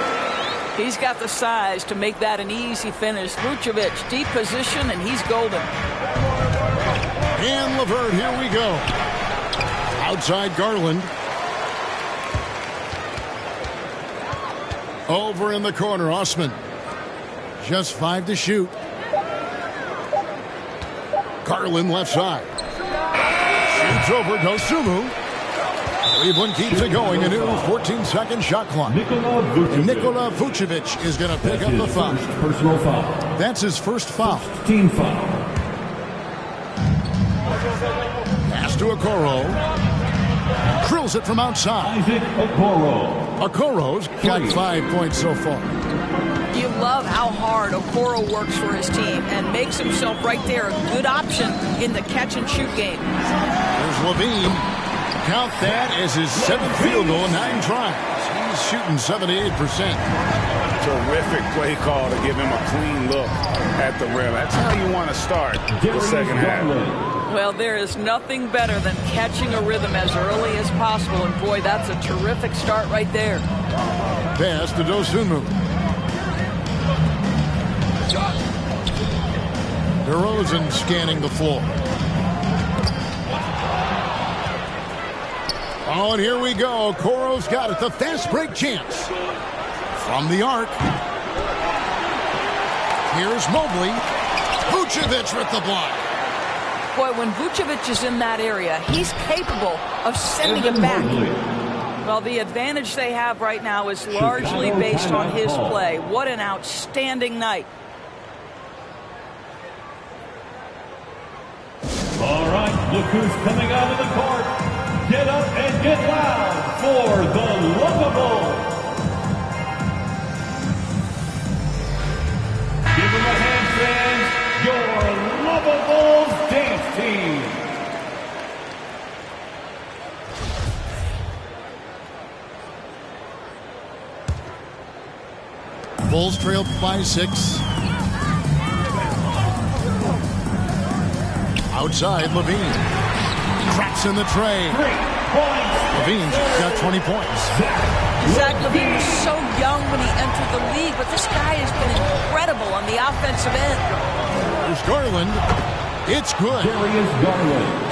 G: He's got the size to make that an easy finish. Vucevic, deep position, and he's golden.
A: And LeVert, here we go. Outside Garland. Over in the corner, Osman. Just 5 to shoot. Garland left side. Shoots over Dosunmu. Cleveland keeps it going. A new 14-second shot clock. Nikola Vucevic is going to pick up the foul.
C: Personal foul.
A: That's his first foul.
C: Team foul.
A: Pass to Okoro. Drills it from outside.
C: Isaac Okoro.
A: Okoro's got 5 points so far.
G: You love how hard Okoro works for his team and makes himself right there a good option in the catch-and-shoot game.
A: There's LaVine. Count that as his 7th field goal in 9 tries. He's shooting 78%.
B: Terrific play call to give him a clean look at the rim. That's how you want to start the second half.
G: Well, there is nothing better than catching a rhythm as early as possible. And, boy, that's a terrific start right there.
A: Pass to Dosunmu. DeRozan scanning the floor. Oh, and here we go. Coro's got it. The fast break chance. From the arc. Here's Mobley. Vucevic with the block.
G: Boy, when Vucevic is in that area, he's capable of sending it back. Well, the advantage they have right now is largely based on his play. What an outstanding night.
H: All right, look who's coming out of the court. Get up and get loud for the Lovables. Give them a hand, fans. Your Lovables dance team.
A: Bulls trail by 6. Outside, Levine. Cracks in the tray. Levine's got 20 points.
G: Zach LaVine was so young when he entered the league, but this guy has been incredible on the offensive end.
A: There's Garland. It's good.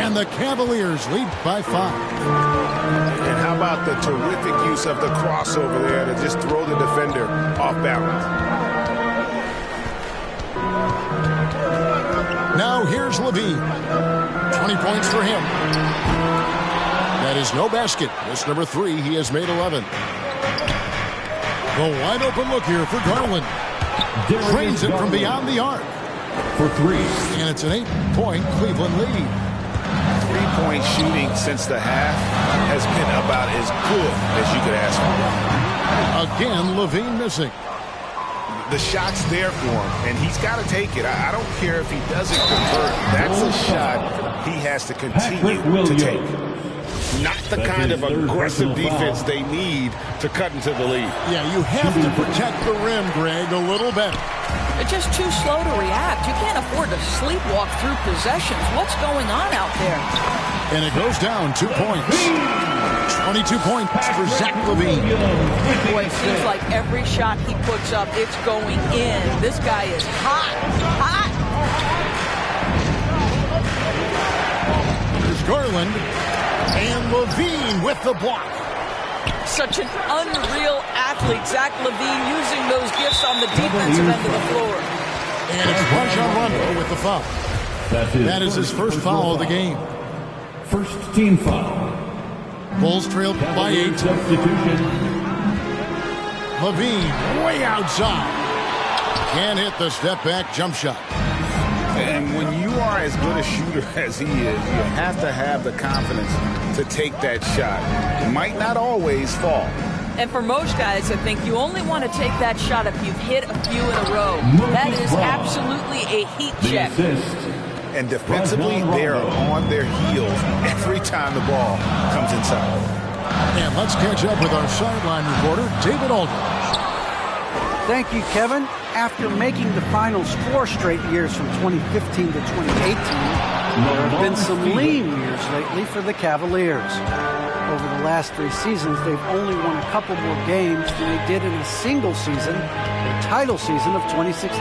A: And the Cavaliers lead by 5.
B: And how about the terrific use of the crossover there to just throw the defender off balance.
A: Now here's Levine. 20 points for him. That is no basket. It's number 3. He has made 11. The wide open look here for Garland. Drains it from beyond the arc.
C: For 3.
A: And it's an 8-point Cleveland lead.
B: 3-point shooting since the half has been about as good as you could ask for.
A: Again, Levine missing.
B: The shot's there for him, and he's got to take it. I don't care if he doesn't convert. That's a shot he has to continue to take. Not the kind of aggressive defense they need to cut into the lead.
A: Yeah, you have to protect the rim, Greg, a little better.
G: They're just too slow to react. You can't afford to sleepwalk through possessions. What's going on out there?
A: And it goes down 2 points. 22 points for Zach LaVine.
G: Boy, it seems like every shot he puts up, it's going in. This guy is hot, hot.
A: There's Garland. And LaVine with the block.
G: Such an unreal athlete, Zach LaVine, using those gifts on the defensive end of the floor.
A: And it's Rajon Rondo with the foul. That is his first foul of the game.
H: First team foul.
A: Bulls trailed by 8.
H: Substitution.
A: LaVine way outside. Can't hit the step back jump shot.
B: And when you are as good a shooter as he is, you have to have the confidence to take that shot. It might not always fall.
G: And for most guys, I think you only want to take that shot if you've hit a few in a row. That is absolutely a heat check.
B: And defensively, they are on their heels every time the ball comes inside.
A: And let's catch up with our sideline reporter, David Aldridge.
E: Thank you, Kevin. After making the finals 4 straight years from 2015 to 2018, there have been some lean years lately for the Cavaliers. Over the last 3 seasons, they've only won a couple more games than they did in a single season, the title season of 2016.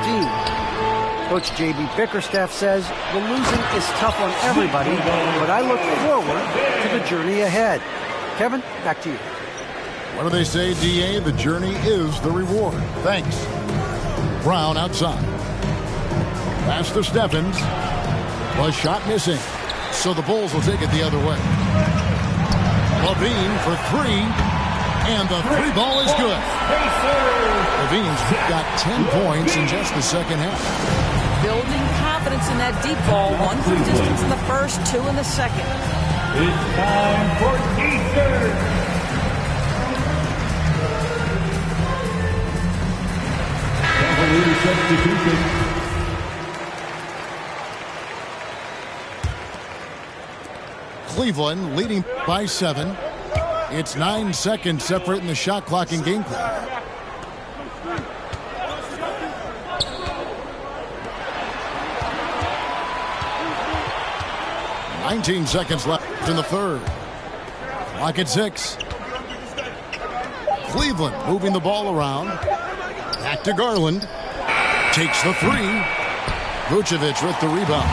E: Coach J.B. Bickerstaff says the losing is tough on everybody, but I look forward to the journey ahead. Kevin, back to you.
A: What do they say, D.A.? The journey is the reward. Thanks. Brown outside. Pass to Stephens. Was shot missing. So the Bulls will take it the other way. LaVine for 3. And the 3 ball is good. LaVine's got 10 points in just the second half.
G: Building confidence in that deep ball. 1 from distance in the first, 2 in the second.
H: It's time for Eastern. Substitution.
A: Cleveland leading by 7. It's 9 seconds separating the shot clock and game clock. 19 seconds left in the third. Clock at 6. Cleveland moving the ball around. Back to Garland. Takes the three. Vucevic with the rebound.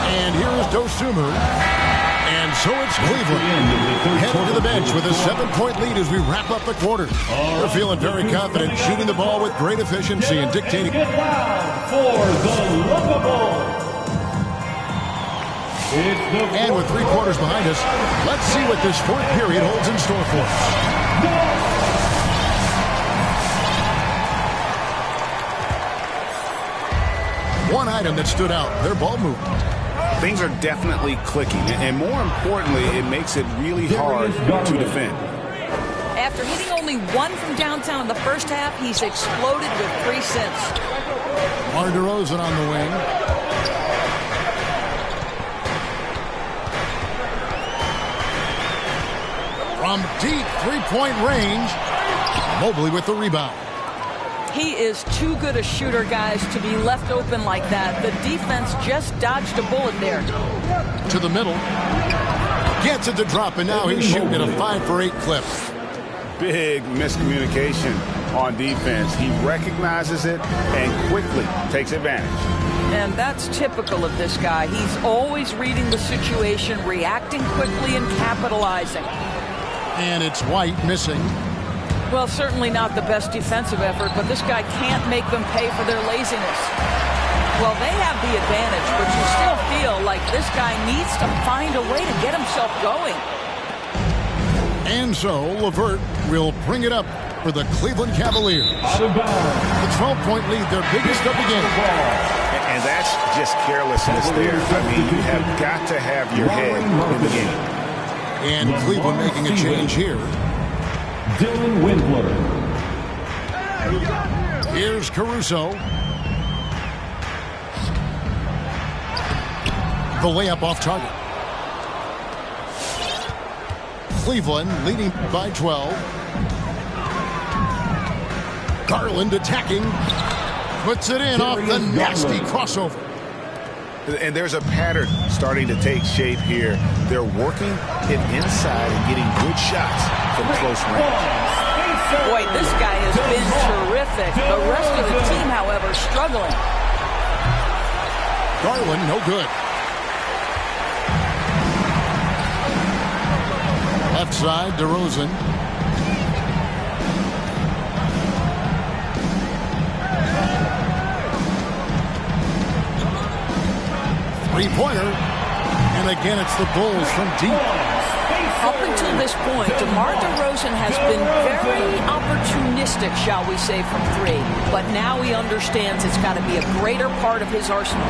A: And here is Dosunmu. And so it's Cleveland headed to the bench with a 7-point lead as we wrap up the quarter. They're feeling very confident, shooting the ball with great efficiency and dictating.
H: Get loud for the lovable.
A: And with 3 quarters behind us, let's see what this fourth period holds in store for us. One item that stood out, their ball movement.
B: Things are definitely clicking, and more importantly, it makes it really hard to defend.
G: After hitting only 1 from downtown in the first half, he's exploded with 3 since.
A: DeMar DeRozan on the wing. From deep three-point range, Mobley with the rebound.
G: He is too good a shooter, guys, to be left open like that. The defense just dodged a bullet there.
A: To the middle. Gets it to drop, and now he's shooting at a 5-for-8 clip.
B: Big miscommunication on defense. He recognizes it and quickly takes advantage.
G: And that's typical of this guy. He's always reading the situation, reacting quickly, and capitalizing.
A: And it's White missing.
G: Well, certainly not the best defensive effort, but this guy can't make them pay for their laziness. Well, they have the advantage, but you still feel like this guy needs to find a way to get himself going.
A: And so, LeVert will bring it up for the Cleveland Cavaliers. The 12-point lead, their biggest of the game.
B: And that's just carelessness there. I mean, you have got to have your head in the game.
A: And Cleveland making a change here.
H: Dylan Windler.
A: Here's Caruso. The layup off target. Cleveland leading by 12. Garland attacking. Puts it in off the nasty crossover.
B: And there's a pattern starting to take shape here. They're working it inside and getting good shots from close range.
G: Boy, this guy has been terrific. The rest of the team, however, struggling.
A: Garland, no good. Left side, DeRozan. Three-pointer. And again, it's the Bulls from deep.
G: Up until this point, DeMar DeRozan has been very opportunistic, shall we say, from 3. But now he understands it's got to be a greater part of his arsenal.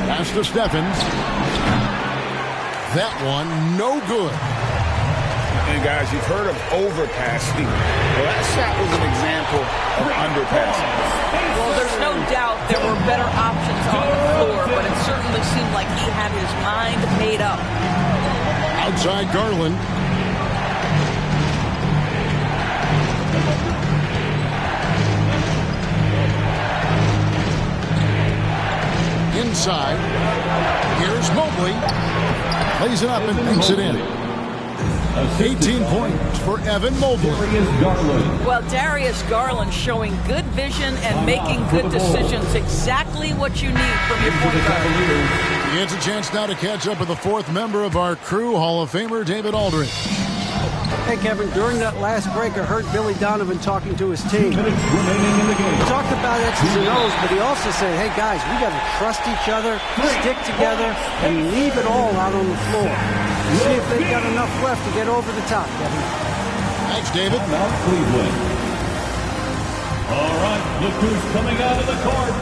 A: Pass to Stephens. That one, no good.
B: And guys, you've heard of overpassing. Well, that shot was an example of underpassing.
G: Well, there's no doubt there were better options on the floor, but it certainly seemed like he had his mind made up.
A: Outside Garland. Inside. Here's Mobley. Plays it up and banks it in. 18 points for Evan Mobley.
G: Well, Darius Garland showing good vision and making good decisions. Exactly what you need from your point guard.
A: He gets a chance now to catch up with the 4th member of our crew, Hall of Famer David Aldridge.
E: Hey, Kevin, during that last break, I heard Billy Donovan talking to his team. He talked about X's and O's, but he also said, hey, guys, we got to trust each other, stick together, and leave it all out on the floor. See if they've got enough left to get over the top, Kevin.
A: Thanks, David.
H: Now Cleveland. All right, look who's coming out of the court.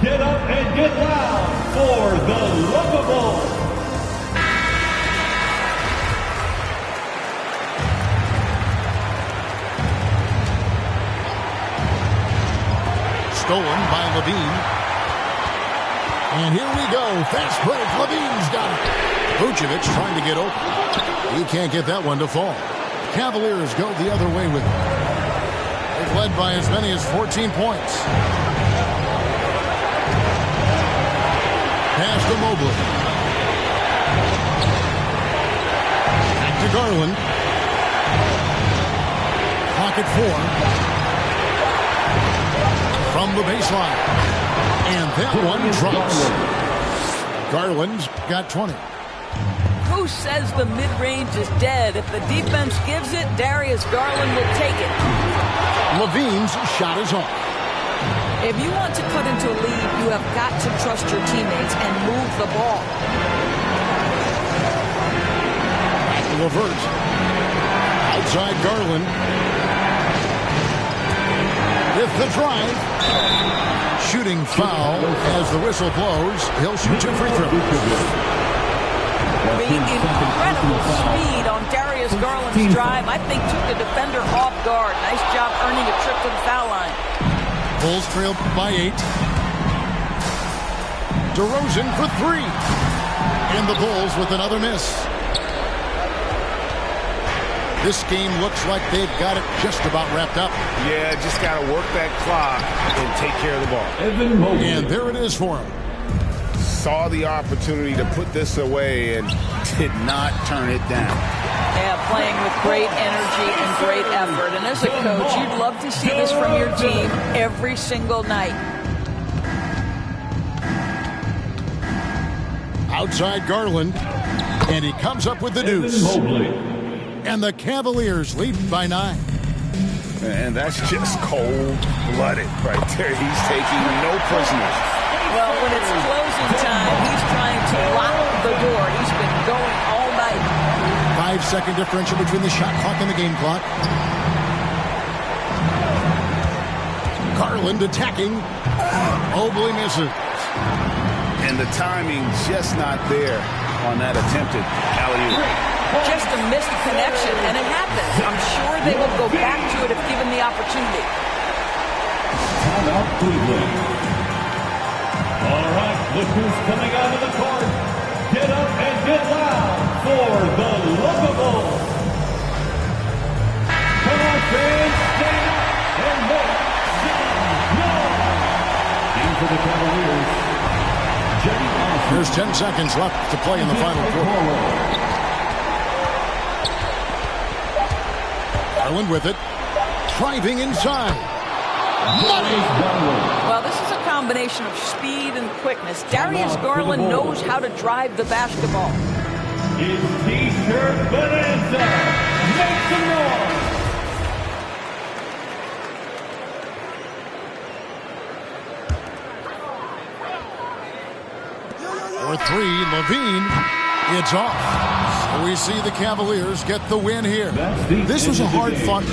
H: Get up and get loud for the lovable.
A: Stolen by Levine. And here we go. Fast break. Levine's got it. Vucevic trying to get open. He can't get that one to fall. Cavaliers go the other way with it. They've led by as many as 14 points. Mobley. Back to Garland. Clock at 4. From the baseline. And that one drops. Garland's got 20.
G: Who says the mid-range is dead? If the defense gives it, Darius Garland will take it.
A: Levine's shot is off.
G: If you want to cut into a lead, you have got to trust your teammates and move the ball.
A: Back to LeVert. Outside Garland. With the drive. Shooting foul as the whistle blows. He'll shoot 2 free throws.
G: The incredible speed on Darius Garland's drive, I think, took the defender off guard. Nice job earning a trip to the foul line.
A: Bulls trail by 8. DeRozan for 3. And the Bulls with another miss. This game looks like they've got it just about wrapped up.
B: Yeah, just got to work that clock and take care of the ball.
A: And there it is for him.
B: Saw the opportunity to put this away and did not turn it down.
G: Yeah, playing with great energy and great effort. And as a coach, you'd love to see this from your team every single night.
A: Outside Garland. And he comes up with the deuce. And the Cavaliers lead by 9.
B: And that's just cold-blooded right there. He's taking no prisoners.
G: Well, when it's closing time, he's trying to lock the door. He's been going all night.
A: 5-second differential between the shot clock and the game clock. Garland attacking. Mobley misses.
B: And the timing just not there on that attempted alley-oop.
G: Just a missed connection, and it happens. I'm sure they will go back to it if given the opportunity.
H: Timeout Cleveland. All right, look who's coming out of the court. Get up and get loud for the Lookables. Come on, fans, stand up and make some noise. In for the Cavaliers, Jimmy Oscar.
A: There's 10 seconds left to play in the final quarter. Garland with it. Driving inside.
G: Well, this is a combination of speed and quickness. Darius Garland knows how to drive the basketball.
H: It's T-shirt bonanza. Make some noise.
A: For 3, Levine. It's off. So we see the Cavaliers get the win here. This was a hard-fought